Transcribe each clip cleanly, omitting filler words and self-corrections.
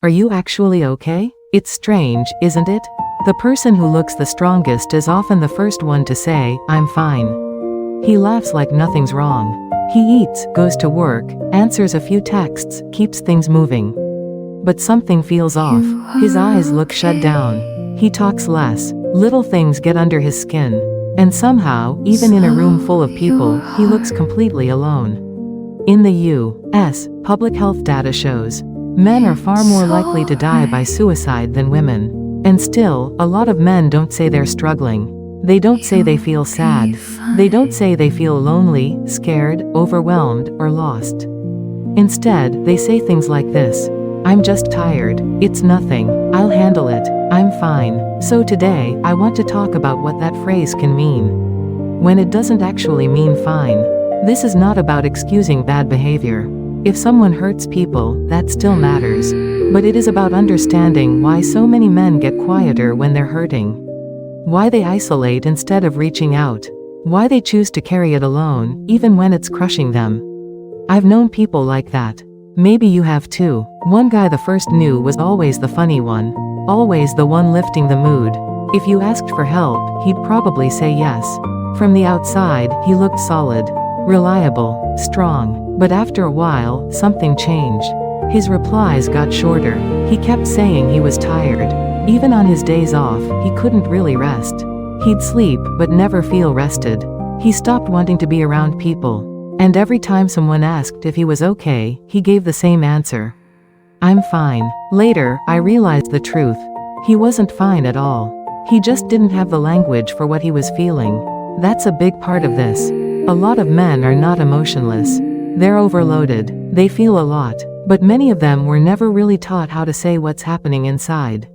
Are you actually okay? It's strange, isn't it? The person who looks the strongest is often the first one to say, I'm fine. He laughs like nothing's wrong. He eats, goes to work, answers a few texts, keeps things moving. But something feels off. His eyes look shut down. He talks less. Little things get under his skin. And somehow, even in a room full of people, he looks completely alone. In the U.S., public health data shows men are far more likely to die by suicide than women. And still, a lot of men don't say they're struggling. They don't say they feel sad. They don't say they feel lonely, scared, overwhelmed, or lost. Instead, they say things like this. I'm just tired. It's nothing. I'll handle it. I'm fine. So today, I want to talk about what that phrase can mean. When it doesn't actually mean fine. This is not about excusing bad behavior. If someone hurts people, that still matters. But it is about understanding why so many men get quieter when they're hurting. Why they isolate instead of reaching out. Why they choose to carry it alone, even when it's crushing them. I've known people like that. Maybe you have too. One guy the first knew was always the funny one. Always the one lifting the mood. If you asked for help, he'd probably say yes. From the outside, he looked solid. Reliable. Strong. But after a while, something changed. His replies got shorter. He kept saying he was tired. Even on his days off, he couldn't really rest. He'd sleep, but never feel rested. He stopped wanting to be around people. And every time someone asked if he was okay, he gave the same answer. I'm fine. Later, I realized the truth. He wasn't fine at all. He just didn't have the language for what he was feeling. That's a big part of this. A lot of men are not emotionless. They're overloaded. They feel a lot. But many of them were never really taught how to say what's happening inside.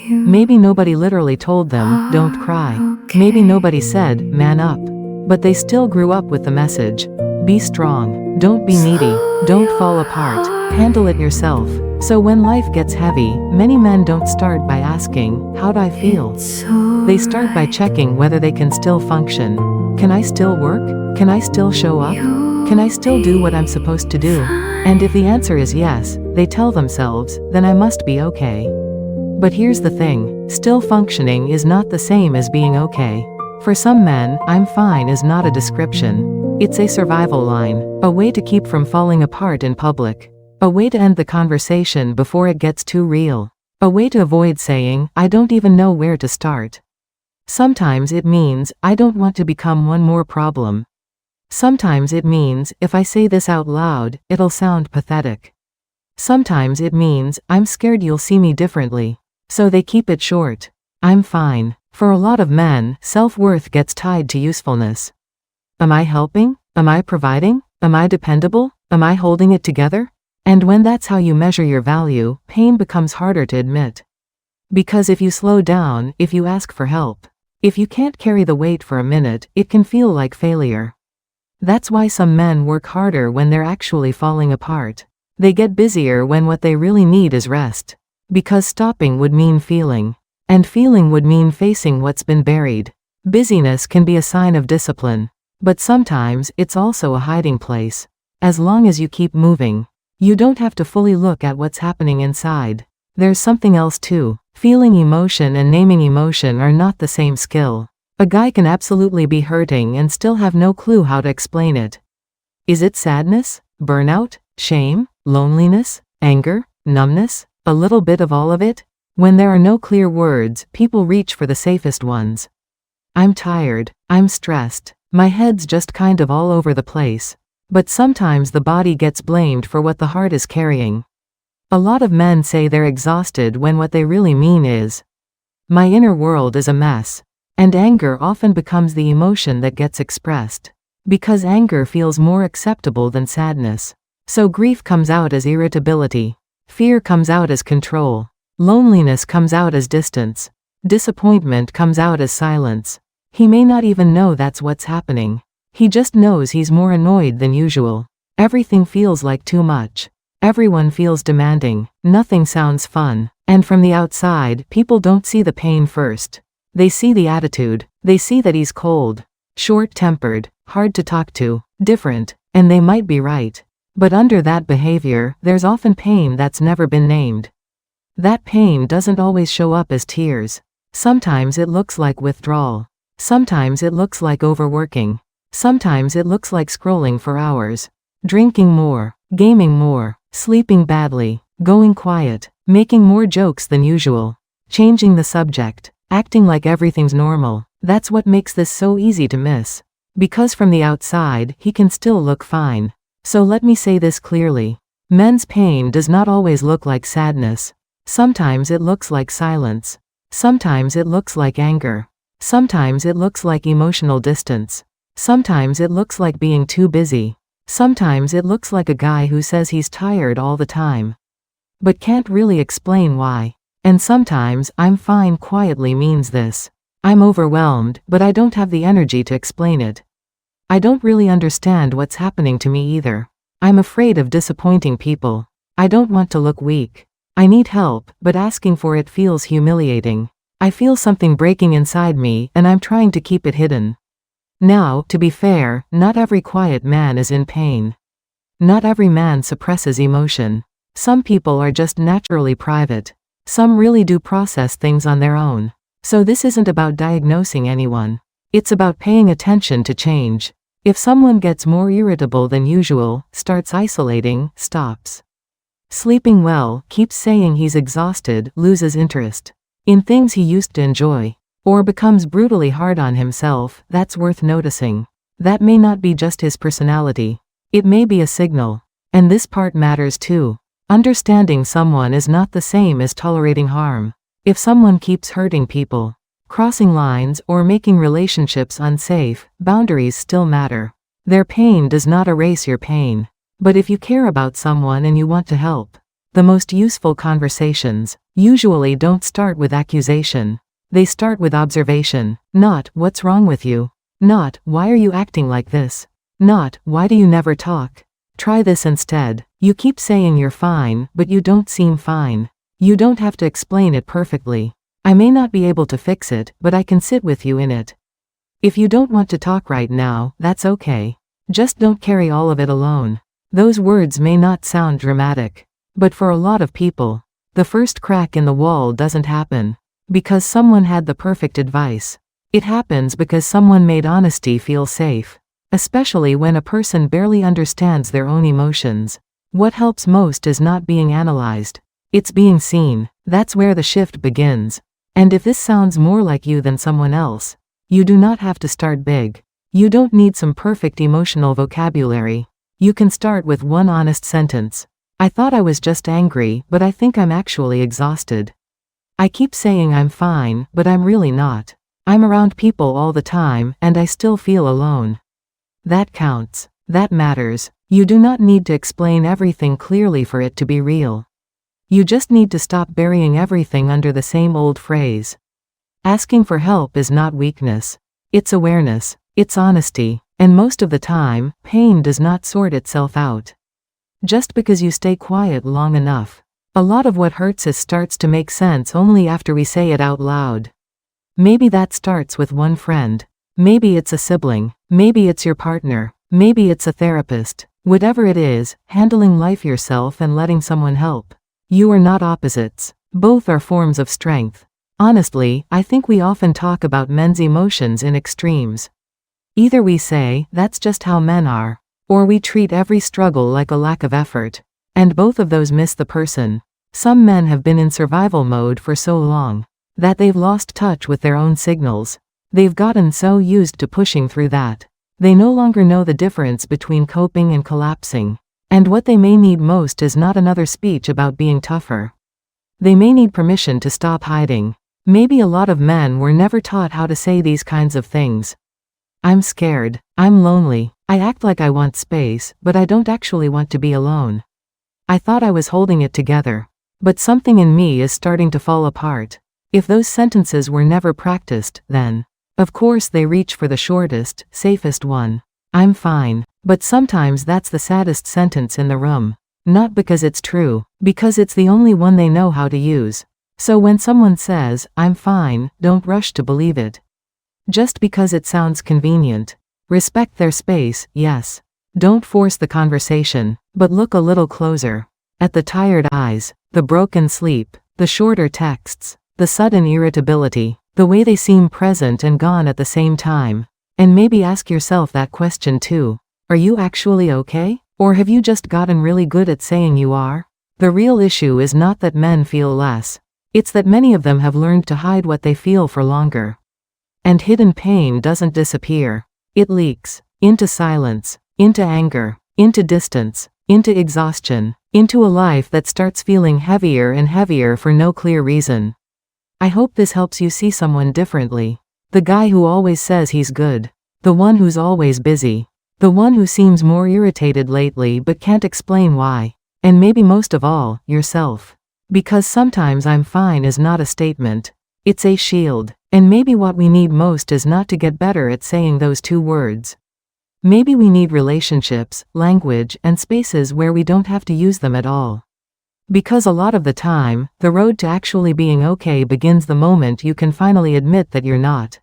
Maybe nobody literally told them, don't cry. Maybe nobody said, man up. But they still grew up with the message. Be strong. Don't be needy. Don't fall apart. Handle it yourself. So when life gets heavy, many men don't start by asking, how do I feel? They start by checking whether they can still function. Can I still work? Can I still show up? Can I still do what I'm supposed to do? And if the answer is yes, they tell themselves, then I must be okay. But here's the thing, still functioning is not the same as being okay. For some men, I'm fine is not a description. It's a survival line, a way to keep from falling apart in public. A way to end the conversation before it gets too real. A way to avoid saying, I don't even know where to start. Sometimes it means, I don't want to become one more problem. Sometimes it means, if I say this out loud, it'll sound pathetic. Sometimes it means, I'm scared you'll see me differently. So they keep it short. I'm fine. For a lot of men, self-worth gets tied to usefulness. Am I helping? Am I providing? Am I dependable? Am I holding it together? And when that's how you measure your value, pain becomes harder to admit. Because if you slow down, if you ask for help, if you can't carry the weight for a minute, it can feel like failure. That's why some men work harder when they're actually falling apart. They get busier when what they really need is rest. Because stopping would mean feeling. And feeling would mean facing what's been buried. Busyness can be a sign of discipline. But sometimes, it's also a hiding place. As long as you keep moving, you don't have to fully look at what's happening inside. There's something else too. Feeling emotion and naming emotion are not the same skill. A guy can absolutely be hurting and still have no clue how to explain it. Is it sadness? Burnout? Shame? Loneliness? Anger? Numbness? A little bit of all of it? When there are no clear words, people reach for the safest ones. I'm tired. I'm stressed. My head's just kind of all over the place. But sometimes the body gets blamed for what the heart is carrying. A lot of men say they're exhausted when what they really mean is, my inner world is a mess. And anger often becomes the emotion that gets expressed. Because anger feels more acceptable than sadness. So grief comes out as irritability. Fear comes out as control. Loneliness comes out as distance. Disappointment comes out as silence. He may not even know that's what's happening. He just knows he's more annoyed than usual. Everything feels like too much. Everyone feels demanding. Nothing sounds fun. And from the outside, people don't see the pain first. They see the attitude. They see that he's cold, short-tempered, hard to talk to, different, and they might be right. But under that behavior, there's often pain that's never been named. That pain doesn't always show up as tears. Sometimes it looks like withdrawal. Sometimes it looks like overworking. Sometimes it looks like scrolling for hours. Drinking more, gaming more, sleeping badly, going quiet, making more jokes than usual, changing the subject, acting like everything's normal. That's what makes this so easy to miss. Because from the outside, he can still look fine. So let me say this clearly. Men's pain does not always look like sadness. Sometimes it looks like silence. Sometimes it looks like anger. Sometimes it looks like emotional distance. Sometimes it looks like being too busy. Sometimes it looks like a guy who says he's tired all the time, but can't really explain why. And sometimes I'm fine quietly means this. I'm overwhelmed, but I don't have the energy to explain it. I don't really understand what's happening to me either. I'm afraid of disappointing people. I don't want to look weak. I need help, but asking for it feels humiliating. I feel something breaking inside me, and I'm trying to keep it hidden. Now, to be fair, not every quiet man is in pain. Not every man suppresses emotion. Some people are just naturally private. Some really do process things on their own. So this isn't about diagnosing anyone. It's about paying attention to change. If someone gets more irritable than usual, starts isolating, stops sleeping well, keeps saying he's exhausted, loses interest in things he used to enjoy, or becomes brutally hard on himself, that's worth noticing. That may not be just his personality. It may be a signal. And this part matters too. Understanding someone is not the same as tolerating harm. If someone keeps hurting people, crossing lines, or making relationships unsafe, boundaries still matter. Their pain does not erase your pain. But if you care about someone and you want to help, the most useful conversations usually don't start with accusation. They start with observation. Not, what's wrong with you? Not, why are you acting like this? Not, why do you never talk? Try this instead. You keep saying you're fine, but you don't seem fine. You don't have to explain it perfectly. I may not be able to fix it, but I can sit with you in it. If you don't want to talk right now, that's okay. Just don't carry all of it alone. Those words may not sound dramatic, but for a lot of people, the first crack in the wall doesn't happen because someone had the perfect advice. It happens because someone made honesty feel safe, especially when a person barely understands their own emotions. What helps most is not being analyzed. It's being seen. That's where the shift begins. And if this sounds more like you than someone else, you do not have to start big. You don't need some perfect emotional vocabulary. You can start with one honest sentence. I thought I was just angry, but I think I'm actually exhausted. I keep saying I'm fine, but I'm really not. I'm around people all the time, and I still feel alone. That counts. That matters. You do not need to explain everything clearly for it to be real. You just need to stop burying everything under the same old phrase. Asking for help is not weakness. It's awareness. It's honesty. And most of the time, pain does not sort itself out just because you stay quiet long enough. A lot of what hurts us starts to make sense only after we say it out loud. Maybe that starts with one friend. Maybe it's a sibling. Maybe it's your partner. Maybe it's a therapist. Whatever it is, handling life yourself and letting someone help. You are not opposites. Both are forms of strength. Honestly, I think we often talk about men's emotions in extremes. Either we say, that's just how men are, or we treat every struggle like a lack of effort. And both of those miss the person. Some men have been in survival mode for so long that they've lost touch with their own signals. They've gotten so used to pushing through that they no longer know the difference between coping and collapsing. And what they may need most is not another speech about being tougher. They may need permission to stop hiding. Maybe a lot of men were never taught how to say these kinds of things. I'm scared. I'm lonely. I act like I want space, but I don't actually want to be alone. I thought I was holding it together, but something in me is starting to fall apart. If those sentences were never practiced, then, of course, they reach for the shortest, safest one. I'm fine. But sometimes that's the saddest sentence in the room. Not because it's true, because it's the only one they know how to use. So when someone says, I'm fine, don't rush to believe it. Just because it sounds convenient. Respect their space, yes. Don't force the conversation, but look a little closer. At the tired eyes, the broken sleep, The shorter texts. The sudden irritability. The way they seem present and gone at the same time. And maybe ask yourself that question too. Are you actually okay? Or have you just gotten really good at saying you are? The real issue is not that men feel less. It's that many of them have learned to hide what they feel for longer. And hidden pain doesn't disappear. It leaks. Into silence. Into anger. Into distance. Into exhaustion. Into a life that starts feeling heavier and heavier for no clear reason. I hope this helps you see someone differently. The guy who always says he's good. The one who's always busy. The one who seems more irritated lately but can't explain why. And maybe most of all, yourself. Because sometimes I'm fine is not a statement. It's a shield. And maybe what we need most is not to get better at saying those two words. Maybe we need relationships, language, and spaces where we don't have to use them at all. Because a lot of the time, the road to actually being okay begins the moment you can finally admit that you're not.